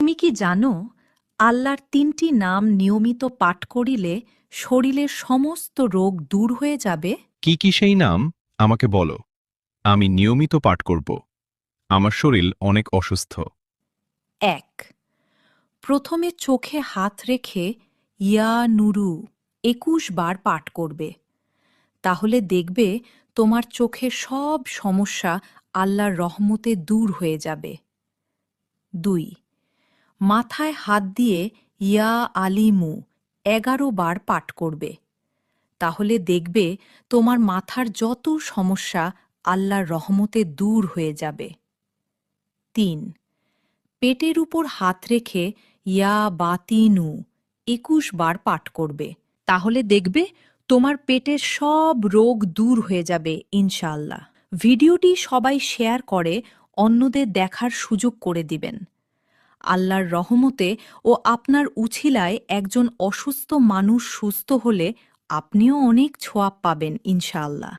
তুমি কি জানো আল্লাহর ৩টি নাম নিয়মিত পাঠ করিলে শরীরের সমস্ত রোগ দূর হয়ে যাবে? কি কি সেই নাম আমাকে বলো। আমি নিয়মিত পাঠ করব। আমার শরীর অনেক অসুস্থ। ১. প্রথমে চোখে হাত রেখে ইয়া নুরু ২১ বার পাঠ করবে। তাহলে দেখবে তোমার চোখের সব সমস্যা আল্লাহর রহমতে দূর হয়ে যাবে। ২. মাথায় হাত দিয়ে ইয়া আলিমু ১১ বার পাঠ করবে। তাহলে দেখবে তোমার মাথার যত সমস্যা আল্লাহর রহমতে দূর হয়ে যাবে। ৩. পেটের উপর হাত রেখে ইয়া বাতিনু ২১ বার পাঠ করবে। তাহলে দেখবে তোমার পেটের সব রোগ দূর হয়ে যাবে ইনশাআল্লাহ। ভিডিওটি সবাই শেয়ার করে অন্যদের দেখার সুযোগ করে দিবেন। আল্লাহর রহমতে ও আপনার উছিলায় একজন অসুস্থ মানুষ সুস্থ হলে আপনিও অনেক ছোঁয়াব পাবেন ইনশাআল্লাহ।